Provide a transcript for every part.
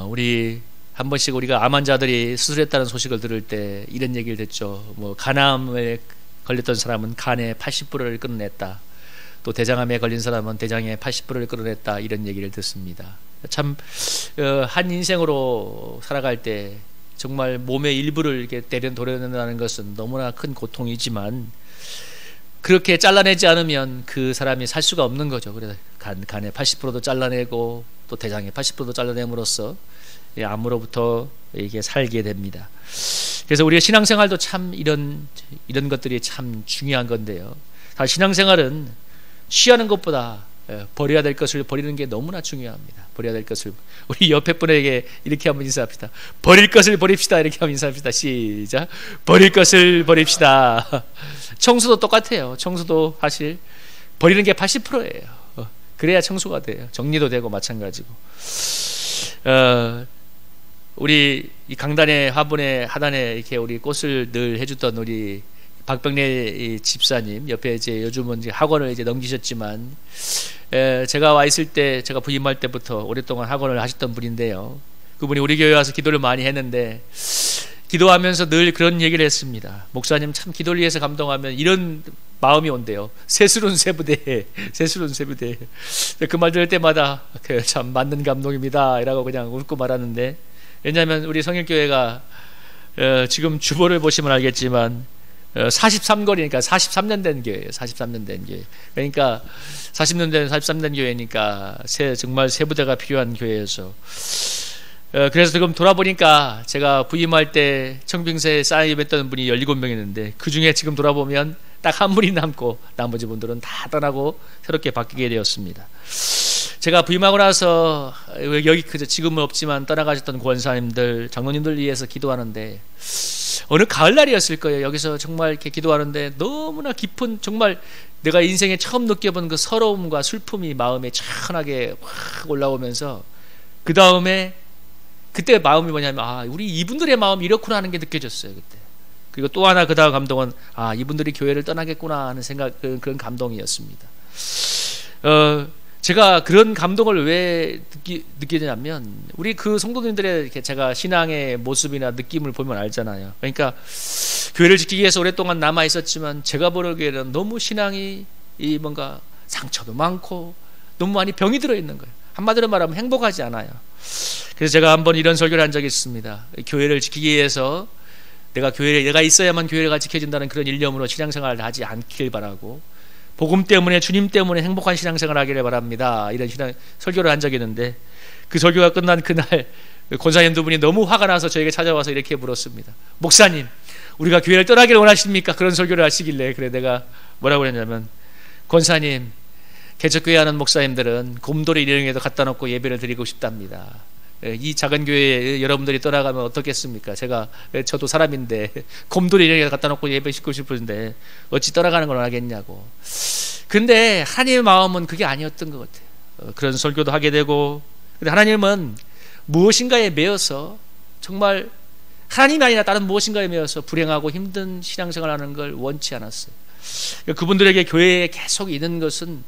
우리 한 번씩 우리가 암 환자들이 수술했다는 소식을 들을 때 이런 얘기를 듣죠. 뭐 간암에 걸렸던 사람은 간의 80%를 끊어냈다. 또 대장암에 걸린 사람은 대장의 80%를 끌어냈다, 이런 얘기를 듣습니다. 참 한 인생으로 살아갈 때 정말 몸의 일부를 이렇게 도려낸다는 것은 너무나 큰 고통이지만 그렇게 잘라내지 않으면 그 사람이 살 수가 없는 거죠. 그래서 간의 80%도 잘라내고 또 대장의 80%도 잘라냄으로써 암으로부터 이게 살게 됩니다. 그래서 우리의 신앙생활도 참 이런 것들이 참 중요한 건데요. 사실 신앙생활은 취하는 것보다 버려야 될 것을 버리는 게 너무나 중요합니다. 버려야 될 것을, 우리 옆에 분에게 이렇게 한번 인사합시다. 버릴 것을 버립시다. 이렇게 한번 인사합시다. 시작. 버릴 것을 버립시다. 청소도 똑같아요. 청소도 사실 버리는 게 80%예요. 그래야 청소가 돼요. 정리도 되고 마찬가지고. 우리 이 강단의 화분의 하단에 이렇게 우리 꽃을 늘 해주던 우리 박병래 집사님 옆에 이제 요즘은 이제 학원을 이제 넘기셨지만, 제가 와 있을 때, 제가 부임할 때부터 오랫동안 학원을 하셨던 분인데요. 그분이 우리 교회 와서 기도를 많이 했는데, 기도하면서 늘 그런 얘기를 했습니다. 목사님 참 기도를 위해서 감동하면 이런 마음이 온대요. 새수른 세부대, 새수른 세부대. 그 말 들을 때마다 참 맞는 감동입니다 이라고 그냥 웃고 말하는데, 왜냐하면 우리 성일교회가 지금 주보를 보시면 알겠지만 43거리니까 43년 된 교회예요. 43년 된 교회. 그러니까 40년 된 43년 교회니까 정말 세부대가 필요한 교회여서, 그래서 지금 돌아보니까 제가 부임할 때 청빙세에 쌓여있던 분이 17명이었는데 그 중에 지금 돌아보면 딱 한 분이 남고 나머지 분들은 다 떠나고 새롭게 바뀌게 되었습니다. 제가 부임하고 나서 여기 지금은 없지만 떠나가셨던 권사님들, 장로님들 위해서 기도하는데 어느 가을날이었을 거예요. 여기서 정말 이렇게 기도하는데 너무나 깊은, 정말 내가 인생에 처음 느껴본 그 서러움과 슬픔이 마음에 찬하게 확 올라오면서, 그 다음에 그때 마음이 뭐냐면 우리 이분들의 마음이 이렇구나 하는 게 느껴졌어요 그때. 그리고 또 하나 그 다음 감동은 이분들이 교회를 떠나겠구나 하는 생각, 그런 감동이었습니다. 제가 그런 감동을 왜 느끼냐면 우리 그 성도님들의 이렇게 제가 신앙의 모습이나 느낌을 보면 알잖아요. 그러니까 교회를 지키기 위해서 오랫동안 남아 있었지만 제가 보기에는 너무 신앙이 뭔가 상처도 많고 너무 많이 병이 들어 있는 거예요. 한마디로 말하면 행복하지 않아요. 그래서 제가 한번 이런 설교를 한 적이 있습니다. 교회를 지키기 위해서 내가 있어야만 교회가 지켜진다는 그런 일념으로 신앙생활을 하지 않길 바라고, 복음 때문에, 주님 때문에 행복한 신앙생활을 하기를 바랍니다. 이런 설교를 한 적이 있는데, 그 설교가 끝난 그날 권사님 두 분이 너무 화가 나서 저에게 찾아와서 이렇게 물었습니다. 목사님, 우리가 교회를 떠나기를 원하십니까? 그런 설교를 하시길래, 그래 내가 뭐라고 했냐면, 권사님, 개척교회 하는 목사님들은 곰돌이 일행에도 갖다 놓고 예배를 드리고 싶답니다. 이 작은 교회에 여러분들이 떠나가면 어떻겠습니까? 저도 사람인데 곰돌이 일행에 갖다 놓고 예배 시키고 싶은데 어찌 떠나가는 걸 원하겠냐고. 근데 하나님의 마음은 그게 아니었던 것 같아요. 그런 설교도 하게 되고, 근데 하나님은 무엇인가에 매여서, 정말 하나님이 아니라 다른 무엇인가에 매여서 불행하고 힘든 신앙생활하는 걸 원치 않았어요. 그분들에게 교회에 계속 있는 것은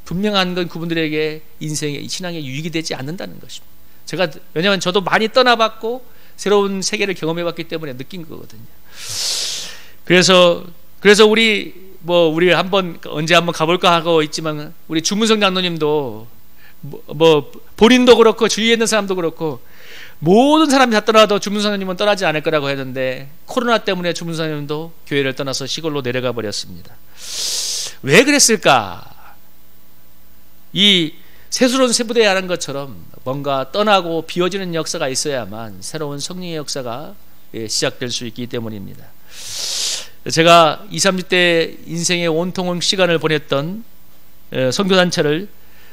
분명한 건 그분들에게 인생의 신앙에 유익이 되지 않는다는 것입니다. 왜냐하면 저도 많이 떠나봤고 새로운 세계를 경험해봤기 때문에 느낀 거거든요. 그래서 우리 언제 한번 가볼까 하고 있지만, 우리 주문성 장로님도 본인도 그렇고 주위에 있는 사람도 그렇고 모든 사람이 다 떠나도 주문성 장로님은 떠나지 않을 거라고 했는데, 코로나 때문에 주문성 장로님도 교회를 떠나서 시골로 내려가 버렸습니다. 왜 그랬을까? 이 새수론 세부대에 하는 것처럼 뭔가 떠나고 비워지는 역사가 있어야만 새로운 성령의 역사가 시작될 수 있기 때문입니다. 제가 20, 30대 인생의 온통 시간을 보냈던 선교단체를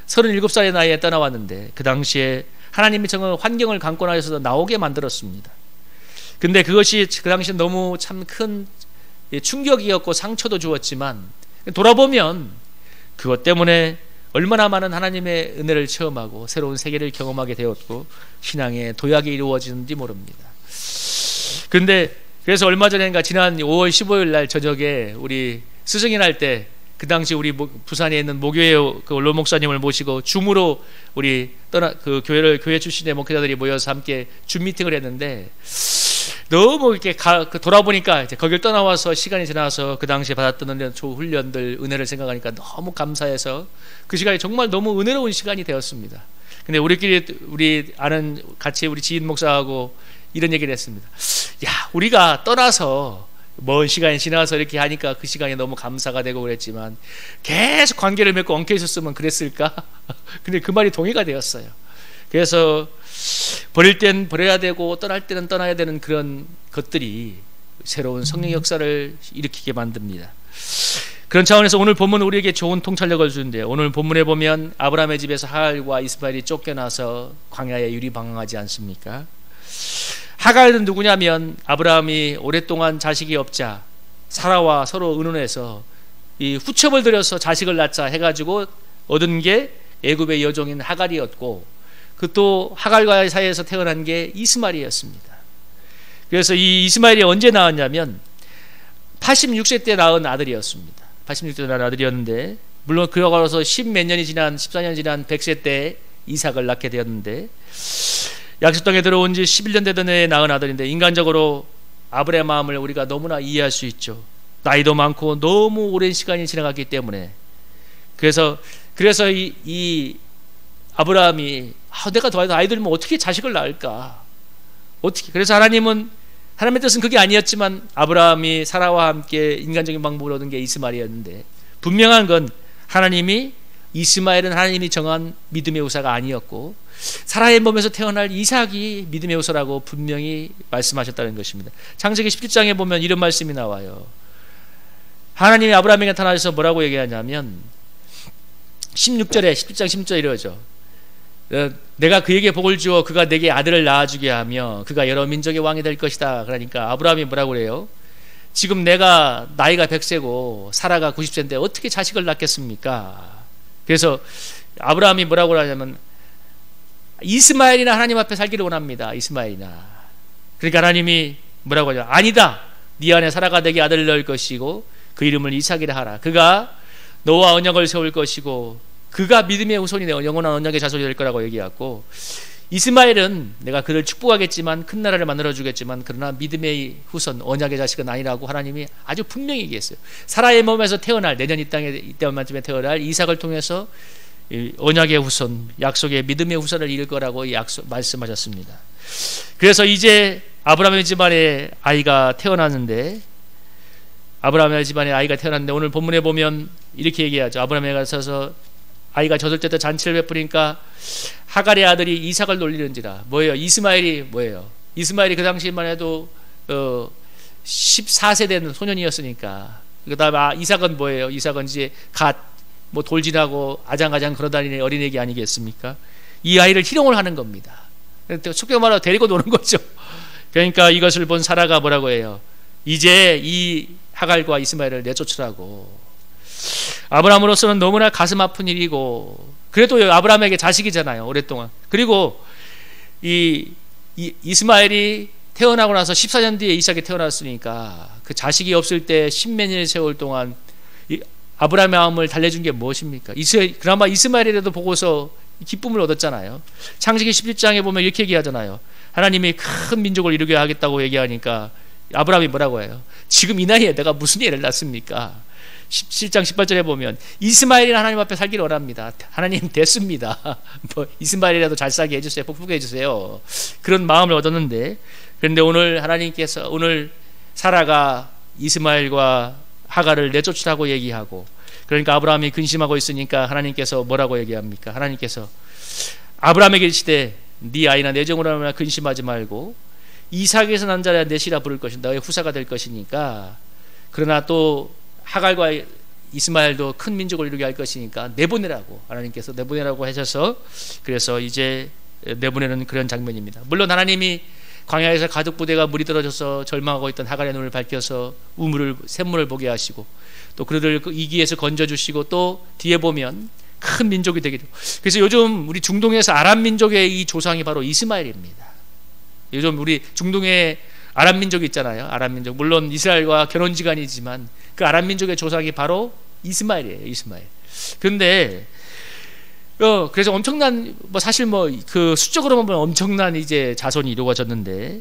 37살의 나이에 떠나왔는데, 그 당시에 하나님이 정말 환경을 강권하셔서 나오게 만들었습니다. 근데 그것이 그 당시에 너무 참 큰 충격이었고 상처도 주었지만, 돌아보면 그것 때문에 얼마나 많은 하나님의 은혜를 체험하고 새로운 세계를 경험하게 되었고 신앙의 도약이 이루어지는지 모릅니다. 그래서 얼마 전인가 지난 5월 15일 날 저녁에 우리 스승의 날 때 그 당시 우리 부산에 있는 모교회 그 원로 목사님을 모시고 줌으로 우리 그 교회 출신의 목회자들이 모여서 함께 줌 미팅을 했는데, 너무 이렇게 돌아보니까 이제 거길 떠나와서 시간이 지나서 그 당시에 받았던 훈련들, 은혜를 생각하니까 너무 감사해서 그 시간이 정말 너무 은혜로운 시간이 되었습니다. 근데 우리 아는 같이 우리 지인 목사하고 이런 얘기를 했습니다. 야, 우리가 떠나서 먼 시간이 지나서 이렇게 하니까 그 시간이 너무 감사가 되고 그랬지만 계속 관계를 맺고 엉켜 있었으면 그랬을까? 근데 그 말이 동의가 되었어요. 그래서 버릴 땐 버려야 되고 떠날 때는 떠나야 되는 그런 것들이 새로운 성령 역사를 일으키게 만듭니다. 그런 차원에서 오늘 본문 우리에게 좋은 통찰력을 주는데요, 오늘 본문에 보면 아브라함의 집에서 하갈과 이스마엘이 쫓겨나서 광야에 유리방황하지 않습니까? 하갈은 누구냐면 아브라함이 오랫동안 자식이 없자 사라와 서로 의논해서 이 후첩을 들여서 자식을 낳자 해가지고 얻은 게 애굽의 여종인 하갈이었고, 그 또 하갈과의 사이에서 태어난 게 이스마엘이었습니다. 그래서 이 이스마엘이 언제 낳았냐면 86세 때 낳은 아들이었습니다. 86세 때 낳은 아들이었는데, 물론 그러고서 10몇 년이 지난 14년 지난 100세 때 이삭을 낳게 되었는데, 약속 땅에 들어온 지 11년 되던 해에 낳은 아들인데, 인간적으로 아브라함의 마음을 우리가 너무나 이해할 수 있죠. 나이도 많고 너무 오랜 시간이 지나갔기 때문에. 그래서 이 아브라함이 내가 더 아이 들면 어떻게 자식을 낳을까? 어떻게? 그래서 하나님의 뜻은 그게 아니었지만 아브라함이 사라와 함께 인간적인 방법을 얻은 게 이스마엘이었는데, 분명한 건 하나님이 이스마엘은 하나님이 정한 믿음의 후사가 아니었고 사라의 몸에서 태어날 이삭이 믿음의 후사라고 분명히 말씀하셨다는 것입니다. 창세기 17장에 보면 이런 말씀이 나와요. 하나님이 아브라함에게 나타나셔서 뭐라고 얘기하냐면 16절에 17장 16절 이러죠. 내가 그에게 복을 주어 그가 내게 아들을 낳아주게 하며 그가 여러 민족의 왕이 될 것이다. 그러니까 아브라함이 뭐라고 그래요? 지금 내가 나이가 100세고 사라가 90세인데 어떻게 자식을 낳겠습니까? 그래서 아브라함이 뭐라고 하냐면 이스마엘이나 하나님 앞에 살기를 원합니다. 이스마엘이나. 그러니까 하나님이 뭐라고 하냐? 아니다. 네 안에 사라가 내게 아들을 낳을 것이고 그 이름을 이삭이라 하라. 그가 너와 언약을 세울 것이고 그가 믿음의 후손이 되어 영원한 언약의 자손이 될 거라고 얘기하고, 이스마엘은 내가 그를 축복하겠지만 큰 나라를 만들어주겠지만 그러나 믿음의 후손 언약의 자식은 아니라고 하나님이 아주 분명히 얘기했어요. 사라의 몸에서 태어날, 내년 이때만쯤에 태어날 이삭을 통해서 언약의 후손, 약속의 믿음의 후손을 이룰 거라고 말씀하셨습니다. 그래서 이제 아브라함의 집안에 아이가 태어났는데, 오늘 본문에 보면 이렇게 얘기하죠. 아브라함에 가서 아이가 젖을 때도 잔치를 베푸니까 하갈의 아들이 이삭을 놀리는지라. 뭐예요? 이스마엘이 뭐예요? 이스마엘이 그 당시만 해도 14세 된 소년이었으니까. 그 다음에 이삭은 뭐예요? 이삭은 이제 뭐 돌진하고 아장아장 걸어다니는 어린애기 아니겠습니까? 이 아이를 희롱을 하는 겁니다. 속된 말로 데리고 노는 거죠. 그러니까 이것을 본 사라가 뭐라고 해요? 이제 이 하갈과 이스마엘을 내쫓으라고. 아브라함으로서는 너무나 가슴 아픈 일이고, 그래도 아브라함에게 자식이잖아요, 오랫동안. 그리고 이스마엘이 태어나고 나서 14년 뒤에 이삭이 태어났으니까 그 자식이 없을 때 십몇 년의 세월 동안 아브라함의 마음을 달래준 게 무엇입니까? 그나마 이스마엘이라도 보고서 기쁨을 얻었잖아요. 창세기 11장에 보면 이렇게 얘기하잖아요. 하나님이 큰 민족을 이루게 하겠다고 얘기하니까 아브라함이 뭐라고 해요? 지금 이 나이에 내가 무슨 애를 낳습니까? 17장 18절에 보면 이스마엘이나 하나님 앞에 살기를 원합니다. 하나님 됐습니다. 뭐 이스마엘이라도 잘 살게 해주세요. 복복해 해주세요. 그런 마음을 얻었는데, 그런데 오늘 사라가 이스마엘과 하갈을 내쫓으라고 얘기하고, 그러니까 아브라함이 근심하고 있으니까 하나님께서 뭐라고 얘기합니까? 하나님께서 아브라함에게 이르시되 네 아이나 내 종으로나 근심하지 말고 이삭에서 난 자라 내 씨라 부를 것인다. 너의 후사가 될 것이니까. 그러나 또 하갈과 이스마엘도 큰 민족을 이루게 할 것이니까 내보내라고, 하나님께서 내보내라고 하셔서, 그래서 이제 내보내는 그런 장면입니다. 물론 하나님이 광야에서 가득 부대가 물이 떨어져서 절망하고 있던 하갈의 눈을 밝혀서 샘물을 보게 하시고, 또 그들을 이기에서 건져주시고, 또 뒤에 보면 큰 민족이 되기도. 그래서 요즘 우리 중동에서 아람 민족의 이 조상이 바로 이스마엘입니다. 요즘 우리 중동에 아람 민족이 있잖아요. 아람 민족, 물론 이스라엘과 결혼지간이지만 그 아람 민족의 조상이 바로 이스마엘이에요. 이스마엘. 그런데 그래서 엄청난 사실 그 수적으로 보면 엄청난 이제 자손이 이루어졌는데,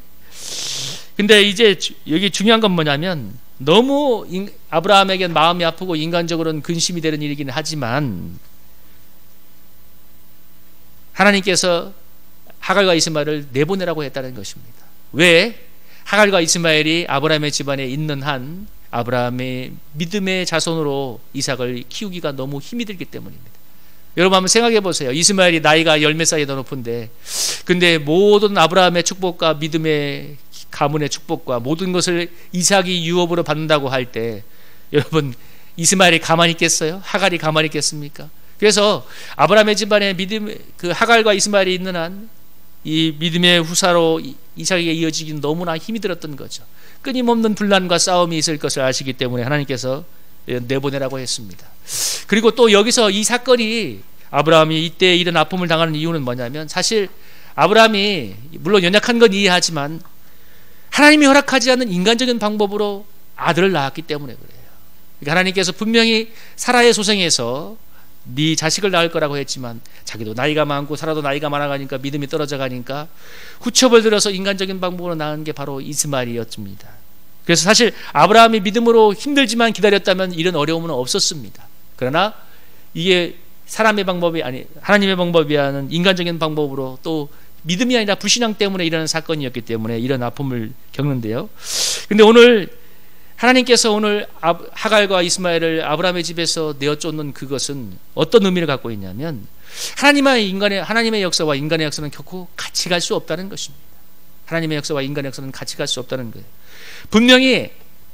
근데 이제 여기 중요한 건 뭐냐면 너무 아브라함에겐 마음이 아프고 인간적으로는 근심이 되는 일이긴 하지만 하나님께서 하갈과 이스마엘을 내보내라고 했다는 것입니다. 왜? 하갈과 이스마엘이 아브라함의 집안에 있는 한 아브라함의 믿음의 자손으로 이삭을 키우기가 너무 힘이 들기 때문입니다. 여러분 한번 생각해 보세요. 이스마엘이 나이가 열 몇 살이 더 높은데, 근데 모든 아브라함의 축복과 믿음의 가문의 축복과 모든 것을 이삭이 유업으로 받는다고 할 때, 여러분 이스마엘이 가만히 있겠어요? 하갈이 가만히 있겠습니까? 그래서 아브라함의 집안에 그 하갈과 이스마엘이 있는 한 이 믿음의 후사로 이삭에게 이어지기는 너무나 힘이 들었던 거죠. 끊임없는 분란과 싸움이 있을 것을 아시기 때문에 하나님께서 내보내라고 했습니다. 그리고 또 여기서 이 사건이 아브라함이 이때 이런 아픔을 당하는 이유는 뭐냐면, 사실 아브라함이 물론 연약한 건 이해하지만 하나님이 허락하지 않는 인간적인 방법으로 아들을 낳았기 때문에 그래요. 그러니까 하나님께서 분명히 사라의 소생에서 네 자식을 낳을 거라고 했지만 자기도 나이가 많고 사라도 나이가 많아가니까 믿음이 떨어져 가니까 후첩을 들어서 인간적인 방법으로 낳은 게 바로 이스마엘이었습니다. 그래서 사실 아브라함이 믿음으로 힘들지만 기다렸다면 이런 어려움은 없었습니다. 그러나 이게 사람의 방법이 아니 하나님의 방법이 아닌 인간적인 방법으로 또 믿음이 아니라 불신앙 때문에 일어나는 사건이었기 때문에 이런 아픔을 겪는데요. 근데 오늘 하나님께서 오늘 하갈과 이스마엘을 아브라함의 집에서 내어쫓는 그것은 어떤 의미를 갖고 있냐면, 하나님의 역사와 인간의 역사는 결코 같이 갈 수 없다는 것입니다. 하나님의 역사와 인간의 역사는 같이 갈 수 없다는 거예요. 분명히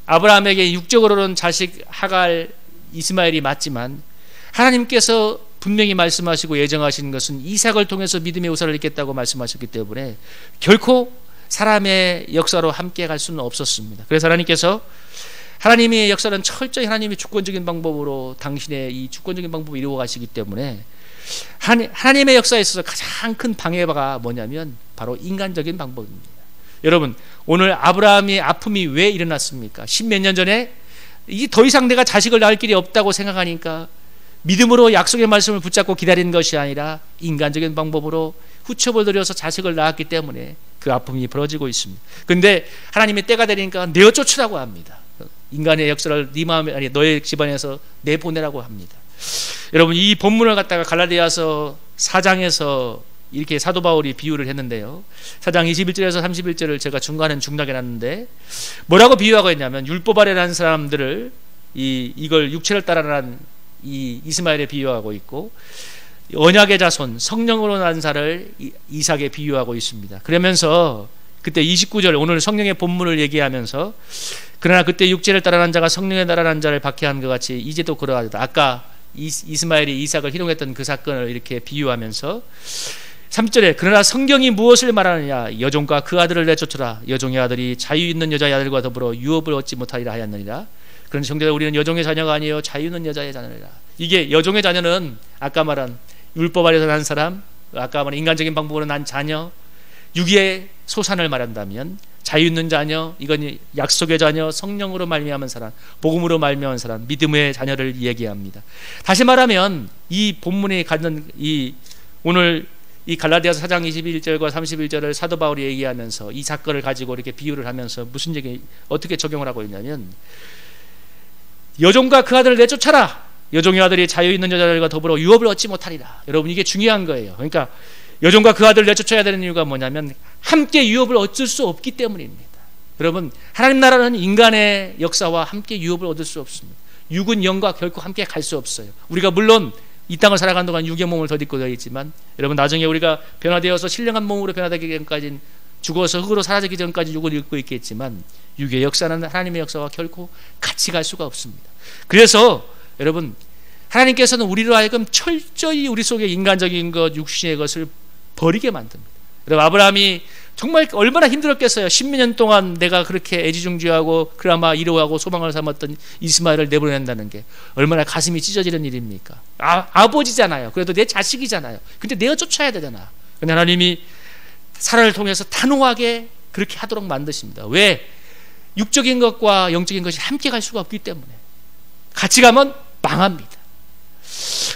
아브라함에게 육적으로는 자식 하갈 이스마엘이 맞지만 하나님께서 분명히 말씀하시고 예정하신 것은 이삭을 통해서 믿음의 후사를 잇겠다고 말씀하셨기 때문에 결코 사람의 역사로 함께 갈 수는 없었습니다. 그래서 하나님의 역사는 철저히 하나님의 주권적인 방법으로 당신의 이 주권적인 방법을 이루어 가시기 때문에 하나님의 역사에 있어서 가장 큰 방해가 뭐냐면 바로 인간적인 방법입니다. 여러분 오늘 아브라함의 아픔이 왜 일어났습니까? 십몇 년 전에 이 더 이상 내가 자식을 낳을 길이 없다고 생각하니까 믿음으로 약속의 말씀을 붙잡고 기다리는 것이 아니라 인간적인 방법으로 후첩을 들여서 자식을 낳았기 때문에 그 아픔이 벌어지고 있습니다. 그런데 하나님이 때가 되니까 내어 쫓으라고 합니다. 인간의 역사를 네 마음에 아니 너의 집안에서 내보내라고 합니다. 여러분 이 본문을 갖다가 갈라디아서 4장에서 이렇게 사도 바울이 비유를 했는데요. 4장 21절에서 31절을 제가 중간에 중단해놨는데 뭐라고 비유하고 있냐면, 율법 아래 난 사람들을 이걸 육체를 따라난 이 이스마엘에 비유하고 있고, 언약의 자손 성령으로 난 자를 이삭에 비유하고 있습니다. 그러면서 그때 29절 오늘 성령의 본문을 얘기하면서, 그러나 그때 육체를 따라난 자가 성령에 따라난 자를 박해한 것 같이 이제도 그러하다. 아까 이스마엘이 이삭을 희롱했던 그 사건을 이렇게 비유하면서 3절에 그러나 성경이 무엇을 말하느냐, 여종과 그 아들을 내쫓으라. 여종의 아들이 자유 있는 여자의 아들과 더불어 유업을 얻지 못하리라 하였느니라. 그런 성도들, 우리는 여종의 자녀가 아니요 자유 있는 여자의 자녀라. 이게 여종의 자녀는 아까 말한 율법 아래서 난 사람, 아까 말한 인간적인 방법으로 난 자녀, 육의 소산을 말한다면 자유 있는 자녀, 이건 약속의 자녀, 성령으로 말미암은 사람, 복음으로 말미암은 사람, 믿음의 자녀를 얘기합니다. 다시 말하면 이 본문에 갖는 오늘 이 갈라디아서 4장 21절과 31절을 사도 바울이 얘기하면서 이 사건을 가지고 이렇게 비유를 하면서 무슨 얘기 어떻게 적용을 하고 있냐면, 여종과 그 아들을 내쫓아라. 여종의 아들이 자유 있는 여자들과 더불어 유업을 얻지 못하리라. 여러분 이게 중요한 거예요. 그러니까 여종과 그 아들을 내쫓아야 되는 이유가 뭐냐면 함께 유업을 얻을 수 없기 때문입니다. 여러분 하나님 나라는 인간의 역사와 함께 유업을 얻을 수 없습니다. 육은 영과 결코 함께 갈 수 없어요. 우리가 물론 이 땅을 살아가는 동안 육의 몸을 덧입고 되어 있지만, 여러분 나중에 우리가 변화되어서 신령한 몸으로 변화되기 전까지는 죽어서 흙으로 사라지기 전까지 육을 입고 있겠지만, 육의 역사는 하나님의 역사와 결코 같이 갈 수가 없습니다. 그래서 여러분 하나님께서는 우리로 하여금 철저히 우리 속에 인간적인 것, 육신의 것을 버리게 만듭니다. 여러분 아브라함이 정말 얼마나 힘들었겠어요. 10몇 년 동안 내가 그렇게 애지중지하고 그나마 이로하고 소망을 삼았던 이스마엘을 내보낸다는 게 얼마나 가슴이 찢어지는 일입니까? 아버지잖아요. 그래도 내 자식이잖아요. 근데 내가 쫓아야 되잖아. 근데 하나님이 사라를 통해서 단호하게 그렇게 하도록 만드십니다. 왜? 육적인 것과 영적인 것이 함께 갈 수가 없기 때문에. 같이 가면 망합니다.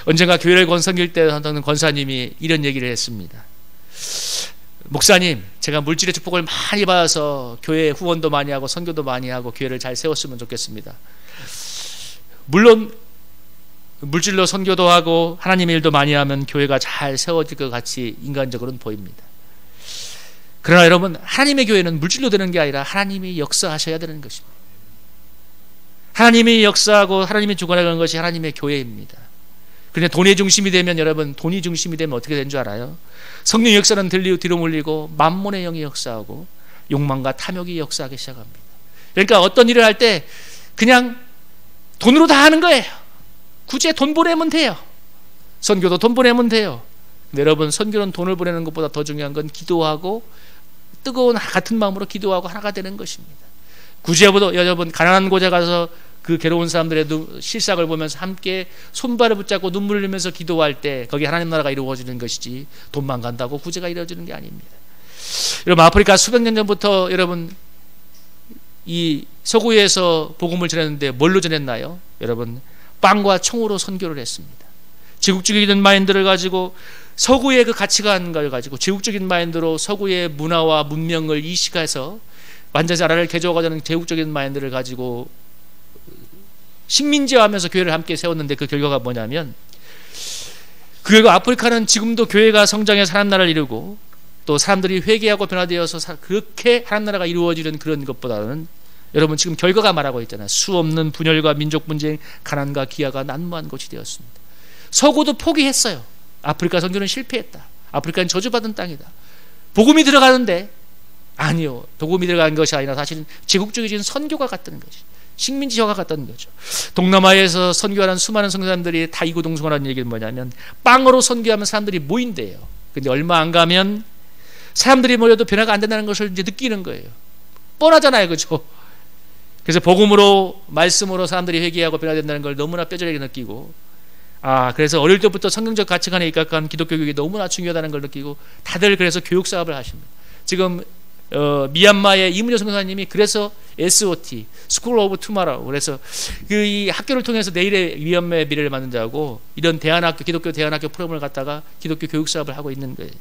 언젠가 교회를 섬길 때 어떤 권사님이 이런 얘기를 했습니다. 목사님, 제가 물질의 축복을 많이 받아서 교회에 후원도 많이 하고 선교도 많이 하고 교회를 잘 세웠으면 좋겠습니다. 물론 물질로 선교도 하고 하나님의 일도 많이 하면 교회가 잘 세워질 것 같이 인간적으로는 보입니다. 그러나 여러분, 하나님의 교회는 물질로 되는 게 아니라 하나님이 역사하셔야 되는 것입니다. 하나님이 역사하고 하나님이 주관하는 것이 하나님의 교회입니다. 그런데 돈의 중심이 되면, 여러분, 돈이 중심이 되면 어떻게 되는 줄 알아요? 성령 역사는 뒤로 물리고 만몬의 영이 역사하고 욕망과 탐욕이 역사하기 시작합니다. 그러니까 어떤 일을 할 때 그냥 돈으로 다 하는 거예요. 굳이 돈 보내면 돼요. 선교도 돈 보내면 돼요. 근데 여러분, 선교는 돈을 보내는 것보다 더 중요한 건 기도하고 뜨거운 같은 마음으로 기도하고 하나가 되는 것입니다. 구제보다 여러분, 가난한 곳에 가서 그 괴로운 사람들의 실상을 보면서 함께 손발을 붙잡고 눈물을 흘리면서 기도할 때 거기 하나님 나라가 이루어지는 것이지 돈만 간다고 구제가 이루어지는 게 아닙니다. 여러분, 아프리카 수백 년 전부터 여러분 이 서구에서 복음을 전했는데 뭘로 전했나요? 여러분, 빵과 총으로 선교를 했습니다. 제국적인 마인드를 가지고 서구의 그 가치관을 가지고 제국적인 마인드로 서구의 문화와 문명을 이식해서 완전히 나라를 개조하자는 제국적인 마인드를 가지고 식민지화하면서 교회를 함께 세웠는데 그 결과가 뭐냐면, 그 결과 아프리카는 지금도 교회가 성장해서 하나님 나라를 이루고 또 사람들이 회개하고 변화되어서 그렇게 하나님 나라가 이루어지는 그런 것보다는 여러분 지금 결과가 말하고 있잖아요. 수없는 분열과 민족 분쟁, 가난과 기아가 난무한 곳이 되었습니다. 서구도 포기했어요. 아프리카 선교는 실패했다. 아프리카는 저주받은 땅이다. 복음이 들어가는데, 아니요, 복음이 들어간 것이 아니라 사실은 제국적인 선교가 갔다는 거지. 식민지화가 갔다는 거죠. 동남아에서 선교하는 수많은 선교사님들이 다 이구동성하는 얘기는 뭐냐면, 빵으로 선교하면 사람들이 모인대요. 근데 얼마 안 가면 사람들이 모여도 변화가 안 된다는 것을 이제 느끼는 거예요. 뻔하잖아요, 그죠? 그래서 복음으로, 말씀으로 사람들이 회개하고 변화된다는 걸 너무나 뼈저리게 느끼고, 그래서 어릴 때부터 성경적 가치관에 입각한 기독교 교육이 너무나 중요하다는 걸 느끼고 다들 그래서 교육 사업을 하십니다. 지금 미얀마의 이문효 선교사님이 그래서 SOT, School of Tomorrow, 그래서 이 학교를 통해서 내일의 미얀마의 미래를 만든다고 이런 대안학교, 기독교 대안학교 프로그램을 갖다가 기독교 교육 사업을 하고 있는 거예요.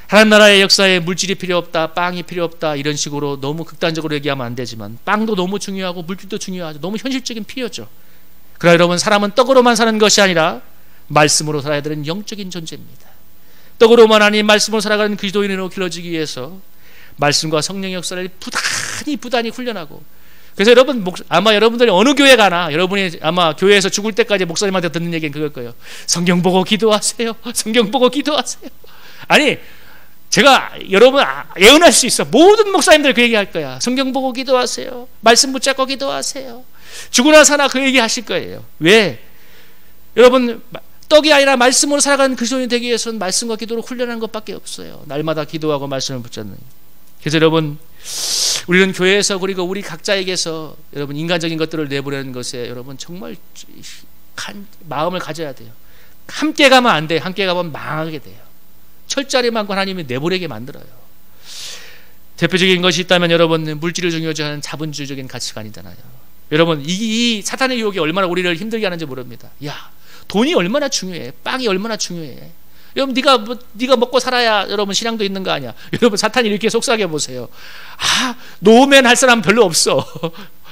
하나님 나라의 역사에 물질이 필요 없다, 빵이 필요 없다, 이런 식으로 너무 극단적으로 얘기하면 안 되지만 빵도 너무 중요하고 물질도 중요하죠. 너무 현실적인 필요죠. 그러나 여러분, 사람은 떡으로만 사는 것이 아니라 말씀으로 살아야 되는 영적인 존재입니다. 떡으로만 아닌 말씀으로 살아가는 그리스도인으로 길러지기 위해서 말씀과 성령의 역사를 부단히 훈련하고, 그래서 여러분, 아마 여러분들이 어느 교회 가나 여러분이 아마 교회에서 죽을 때까지 목사님한테 듣는 얘기는 그걸 거예요. 성경 보고 기도하세요. 성경 보고 기도하세요. 아니, 제가 여러분 예언할 수 있어. 모든 목사님들 그 얘기할 거야. 성경 보고 기도하세요. 말씀 붙잡고 기도하세요. 죽으나 사나 그 얘기 하실 거예요. 왜? 여러분, 떡이 아니라 말씀으로 살아가는 그리스도인이 되기 위해서는 말씀과 기도로 훈련하는 것밖에 없어요. 날마다 기도하고 말씀을 붙잡는. 그래서 여러분, 우리는 교회에서, 그리고 우리 각자에게서 여러분 인간적인 것들을 내보내는 것에 여러분 정말 마음을 가져야 돼요. 함께 가면 안 돼요. 함께 가면 망하게 돼요. 철자리만큼 하나님이 내보내게 만들어요. 대표적인 것이 있다면 여러분, 물질을 중요시하는 자본주의적인 가치관이잖아요. 여러분, 이 사탄의 유혹이 얼마나 우리를 힘들게 하는지 모릅니다. 야, 돈이 얼마나 중요해. 빵이 얼마나 중요해. 여러분, 네가 먹고 살아야 여러분 신앙도 있는 거 아니야. 여러분, 사탄이 이렇게 속삭여 보세요. 노멘 할 사람 별로 없어.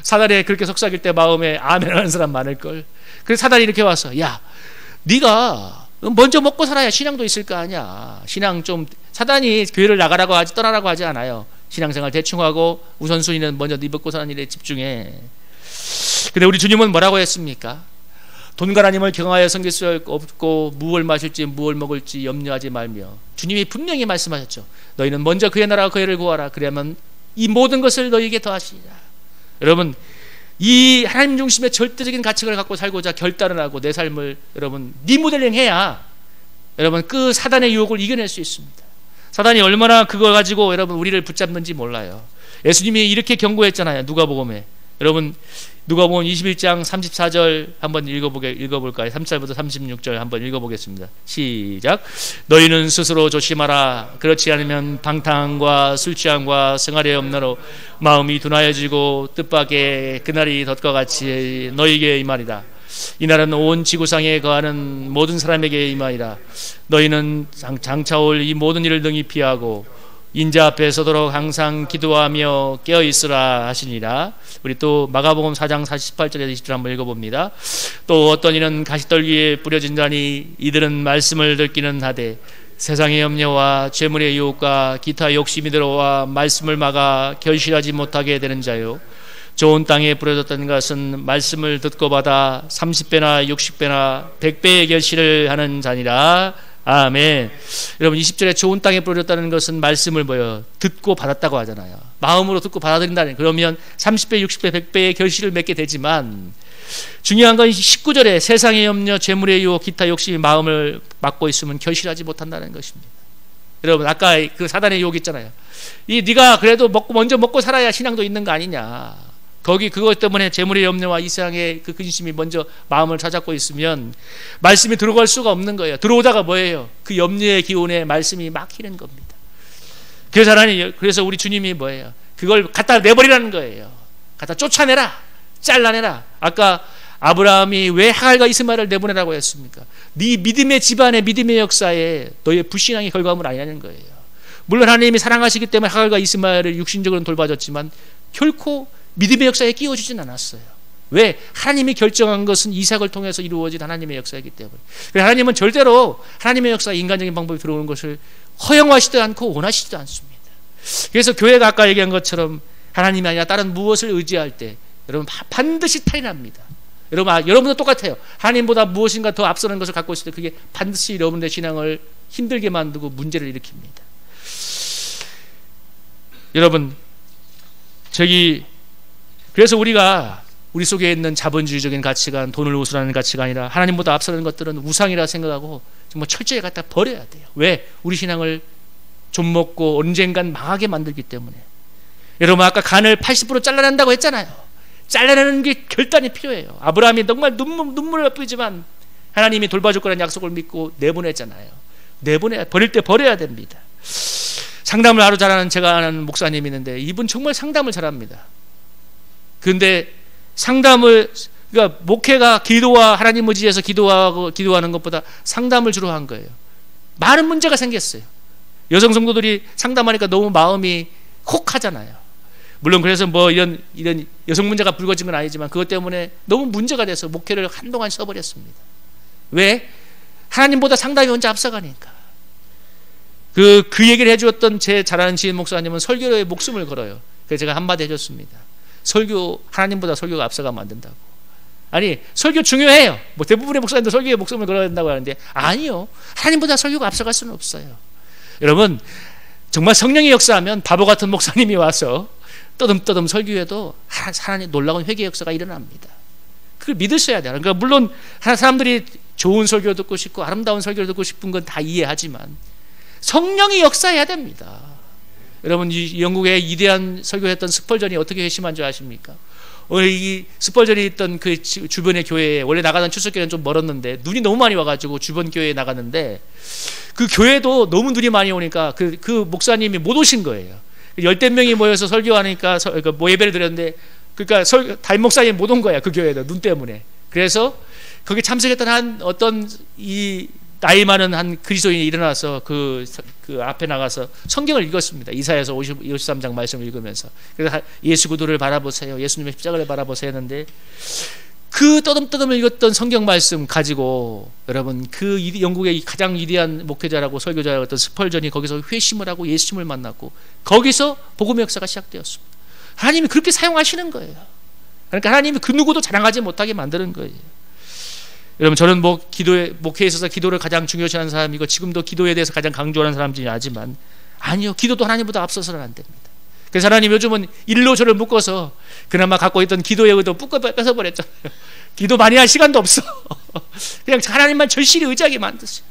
사단에 그렇게 속삭일 때 마음에 아멘 하는 사람 많을걸. 그래서 사단이 이렇게 와서, 야, 네가 먼저 먹고 살아야 신앙도 있을 거 아니야. 신앙 좀, 사단이 교회를 나가라고 하지, 떠나라고 하지 않아요. 신앙생활 대충 하고 우선순위는 먼저 네 먹고 사는 일에 집중해. 근데 우리 주님은 뭐라고 했습니까? 돈과 하나님을 경하여 섬길 수 없고 무엇을 마실지 무엇을 먹을지 염려하지 말며. 주님이 분명히 말씀하셨죠. 너희는 먼저 그의 나라와 그의 의를 구하라. 그러면 이 모든 것을 너희에게 더하시리라. 여러분, 이 하나님 중심의 절대적인 가치관을 갖고 살고자 결단을 하고 내 삶을 여러분 리모델링 해야 여러분 그 사단의 유혹을 이겨낼 수 있습니다. 사단이 얼마나 그거 가지고 여러분 우리를 붙잡는지 몰라요. 예수님이 이렇게 경고했잖아요. 누가복음에. 여러분, 누가복음 21장 34절 한번 읽어볼까요? 3절부터 36절 한번 읽어보겠습니다. 시작. 너희는 스스로 조심하라. 그렇지 않으면 방탕과 술취함과 생활의 염려로 마음이 둔하여지고 뜻밖의 그날이 덫과 같이 너희에게 임하리라. 이날은 온 지구상에 거하는 모든 사람에게 임하리라. 너희는 장차올 이 모든 일을 능히 피하고 인자 앞에 서도록 항상 기도하며 깨어있으라 하시니라. 우리 또 마가복음 4장 48절에서 20절 한번 읽어봅니다. 또 어떤 이는 가시떨기에 뿌려진 자니 이들은 말씀을 듣기는 하되 세상의 염려와 재물의 유혹과 기타 욕심이 들어와 말씀을 막아 결실하지 못하게 되는 자요. 좋은 땅에 뿌려졌던 것은 말씀을 듣고 받아 30배나 60배나 100배의 결실을 하는 자니라. 아멘. 여러분 20절에 좋은 땅에 뿌려졌다는 것은 말씀을 듣고 받았다고 하잖아요. 마음으로 듣고 받아들인다는, 그러면 30배, 60배, 100배의 결실을 맺게 되지만 중요한 건 19절에 세상의 염려, 재물의 유혹, 기타 욕심이 마음을 막고 있으면 결실하지 못한다는 것입니다. 여러분 아까 그 사단의 유혹 있잖아요. 네가 그래도 먼저 먹고 살아야 신앙도 있는 거 아니냐. 거기 그것 때문에 재물의 염려와 이 세상의 그 근심이 먼저 마음을 찾아고 있으면 말씀이 들어갈 수가 없는 거예요. 들어오다가 뭐예요? 그 염려의 기운에 말씀이 막히는 겁니다. 그래서 우리 주님이 뭐예요? 그걸 갖다 내버리라는 거예요. 갖다 쫓아내라, 잘라내라. 아까 아브라함이 왜 하갈과 이스마엘을 내보내라고 했습니까? 네 믿음의 집안의 믿음의 역사에 너의 불신앙의 결과물 아니라는 거예요. 물론 하나님이 사랑하시기 때문에 하갈과 이스마엘을 육신적으로는 돌봐줬지만 결코 믿음의 역사에 끼워주진 않았어요. 왜? 하나님이 결정한 것은 이삭을 통해서 이루어진 하나님의 역사이기 때문에. 하나님은 절대로 하나님의 역사에 인간적인 방법이 들어오는 것을 허용하시지도 않고 원하시지도 않습니다. 그래서 교회가 아까 얘기한 것처럼 하나님이 아니라 다른 무엇을 의지할 때 여러분 반드시 탈이 납니다. 여러분도 똑같아요. 하나님보다 무엇인가 더 앞서는 것을 갖고 있을 때 그게 반드시 여러분의 신앙을 힘들게 만들고 문제를 일으킵니다. 여러분 그래서 우리가 우리 속에 있는 자본주의적인 가치관, 돈을 우선하는 가치가 아니라 하나님보다 앞서는 것들은 우상이라 생각하고 정말 철저히 갖다 버려야 돼요. 왜? 우리 신앙을 좀 먹고 언젠간 망하게 만들기 때문에. 여러분 아까 간을 80% 잘라낸다고 했잖아요. 잘라내는 게 결단이 필요해요. 아브라함이 정말 눈물을 뿌리지만 하나님이 돌봐줄 거라는 약속을 믿고 내보냈잖아요. 버릴 때 버려야 됩니다. 상담을 아주 잘하는 제가 아는 목사님이 있는데 이분 정말 상담을 잘합니다. 그런데 그러니까 목회가 기도와 하나님 의지에서 기도하는 것보다 상담을 주로 한 거예요. 많은 문제가 생겼어요. 여성 성도들이 상담하니까 너무 마음이 혹하잖아요. 물론 그래서 이런 여성 문제가 불거진 건 아니지만 그것 때문에 너무 문제가 돼서 목회를 한동안 써버렸습니다. 왜? 하나님보다 상담이 먼저 앞서가니까. 그 얘기를 해주었던 제 잘 아는 지인 목사님은 설교에 목숨을 걸어요. 그래서 제가 한마디 해줬습니다. 하나님보다 설교가 앞서가면 안 된다고. 아니 설교 중요해요. 대부분의 목사님도 설교에 목숨을 걸어야 된다고 하는데 아니요. 하나님보다 설교가 앞서갈 수는 없어요. 여러분 정말 성령이 역사하면 바보 같은 목사님이 와서 떠듬떠듬 설교해도 하나님 놀라운 회개 역사가 일어납니다. 그걸 믿으셔야 돼요. 그러니까 물론 사람들이 좋은 설교 듣고 싶고 아름다운 설교를 듣고 싶은 건 다 이해하지만 성령이 역사해야 됩니다. 여러분 이 영국의 위대한 설교했던 스펄전이 어떻게 회심한 줄 아십니까? 이 스펄전이 있던 그 주변의 교회에 원래 나가던 출석교회는 좀 멀었는데 눈이 너무 많이 와가지고 주변 교회에 나갔는데 그 교회도 너무 눈이 많이 오니까 그 목사님이 못 오신 거예요. 10대 명이 모여서 설교하니까 예배를 드렸는데 그러니까 담임 목사님이 못 온 거야. 그 교회도 눈 때문에. 그래서 거기 참석했던 어떤 나이 많은 한 그리스도인이 일어나서 그 앞에 나가서 성경을 읽었습니다. 이사야서 53장 말씀을 읽으면서. 그래서 예수 그리스도를 바라보세요. 예수님의 십자가를 바라보세요 했는데 그 떠듬떠듬 읽었던 성경 말씀 가지고 여러분 그 영국의 가장 위대한 목회자라고 설교자라고 했던 스펄전이 거기서 회심을 하고 예수님을 만났고 거기서 복음의 역사가 시작되었습니다. 하나님이 그렇게 사용하시는 거예요. 그러니까 하나님이 그 누구도 자랑하지 못하게 만드는 거예요. 여러분 저는 목회에 있어서 기도를 가장 중요시하는 사람이고 지금도 기도에 대해서 가장 강조하는 사람들이 하지만 아니요, 기도도 하나님보다 앞서서는 안 됩니다. 그래서 하나님 요즘은 일로 저를 묶어서 그나마 갖고 있던 기도의 의도 뺏어버렸잖아요. 기도 많이 할 시간도 없어. 그냥 하나님만 절실히 의지하게 만드세요.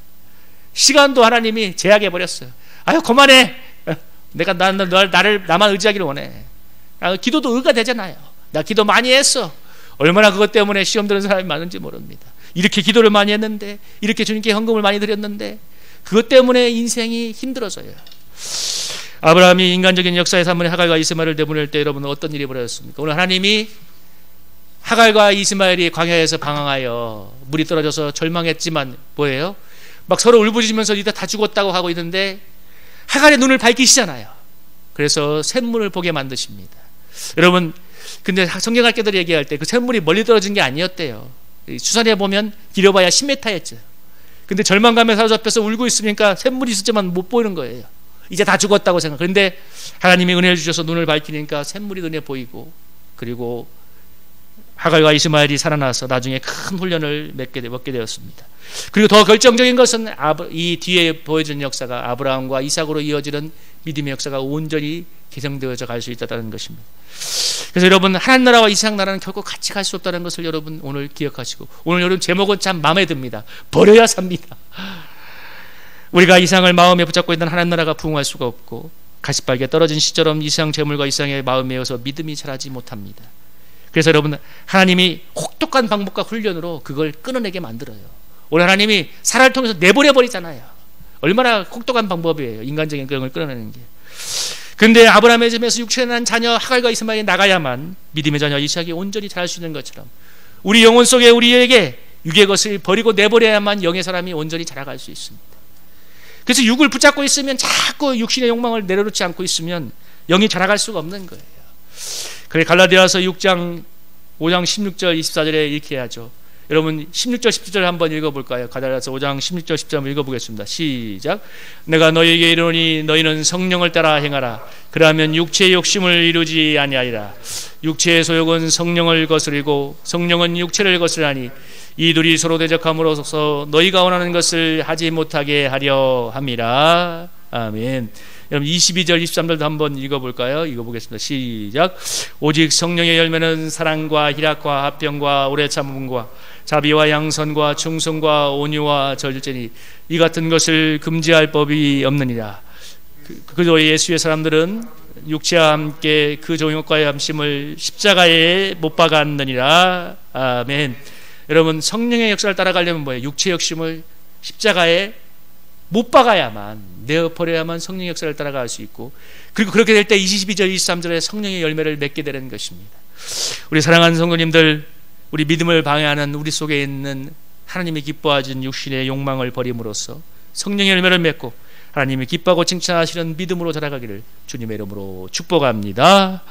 시간도 하나님이 제약해버렸어요. 아유 그만해. 내가 나만 의지하기를 원해. 기도도 의가 되잖아요. 나 기도 많이 했어. 얼마나 그것 때문에 시험 드는 사람이 많은지 모릅니다. 이렇게 기도를 많이 했는데, 이렇게 주님께 헌금을 많이 드렸는데 그것 때문에 인생이 힘들어져요. 아브라함이 인간적인 역사의 산물에 하갈과 이스마엘을 내보낼 때 여러분은 어떤 일이 벌어졌습니까? 오늘 하나님이 하갈과 이스마엘이 광야에서 방황하여 물이 떨어져서 절망했지만 뭐예요? 막 서로 울부짖으면서 이다 다 죽었다고 하고 있는데 하갈의 눈을 밝히시잖아요. 그래서 샘물을 보게 만드십니다. 여러분, 근데 성경학자들이 얘기할 때 그 샘물이 멀리 떨어진 게 아니었대요. 수산에 보면 길어봐야 10m였죠. 근데 절망감에 사로잡혀서 울고 있으니까 샘물이 있었지만 못 보이는 거예요. 이제 다 죽었다고 생각. 그런데 하나님이 은혜를 주셔서 눈을 밝히니까 샘물이 눈에 보이고, 그리고 하갈과 이스마엘이 살아나서 나중에 큰 훈련을 먹게 되었습니다. 그리고 더 결정적인 것은 이 뒤에 보여주는 역사가 아브라함과 이삭으로 이어지는 믿음의 역사가 온전히 개성되어져 갈 수 있다는 것입니다. 그래서 여러분, 하나님 나라와 이스라엘 나라는 결코 같이 갈 수 없다는 것을 여러분 오늘 기억하시고, 오늘 여러분 제목은 참 마음에 듭니다. 버려야 삽니다. 우리가 이상을 마음에 붙잡고 있는 하나님 나라가 부흥할 수가 없고, 가시빨개 떨어진 시처럼 이상 재물과 이상의 마음에 어서 믿음이 자라지 못합니다. 그래서 여러분, 하나님이 혹독한 방법과 훈련으로 그걸 끊어내게 만들어요. 오늘 하나님이 사람을 통해서 내버려 버리잖아요. 얼마나 혹독한 방법이에요, 인간적인 그런 걸 끊어내는 게. 근데 아브라함의 집에서 육체에 난 자녀 하갈과 이스마엘이 나가야만 믿음의 자녀 이삭이 온전히 자랄 수 있는 것처럼, 우리 영혼 속에 우리에게 육의 것을 버리고 내버려야만 영의 사람이 온전히 자라갈 수 있습니다. 그래서 육을 붙잡고 있으면, 자꾸 육신의 욕망을 내려놓지 않고 있으면 영이 자라갈 수가 없는 거예요. 그래 갈라디아서 6장 5장 16절 24절에 이렇게 하죠. 여러분 16절 17절 한번 읽어볼까요? 갈라디아서 5장 16절 17절 한번 읽어보겠습니다. 시작. 내가 너희에게 이르노니 너희는 성령을 따라 행하라. 그러면 육체의 욕심을 이루지 아니하리라. 육체의 소욕은 성령을 거스리고 성령은 육체를 거스르나니 이 둘이 서로 대적함으로써 너희가 원하는 것을 하지 못하게 하려 함이라. 아멘. 여러분 22절 23절도 한번 읽어볼까요? 읽어보겠습니다. 시작. 오직 성령의 열매는 사랑과 희락과 화평과 오래 참음과 자비와 양선과 충성과 온유와 절제니 이 같은 것을 금지할 법이 없느니라. 그저 예수의 사람들은 육체와 함께 그 종육과의 함심을 십자가에 못 박았느니라. 아멘. 여러분 성령의 역사를 따라가려면 뭐예요? 육체의 욕심을 십자가에 못 박아야만, 내어버려야만 성령의 역사를 따라갈 수 있고, 그리고 그렇게 될 때 22절 23절에 성령의 열매를 맺게 되는 것입니다. 우리 사랑하는 성도님들, 우리 믿음을 방해하는 우리 속에 있는 하나님이 기뻐하시는 육신의 욕망을 버림으로써 성령의 열매를 맺고 하나님이 기뻐하고 칭찬하시는 믿음으로 자라가기를 주님의 이름으로 축복합니다.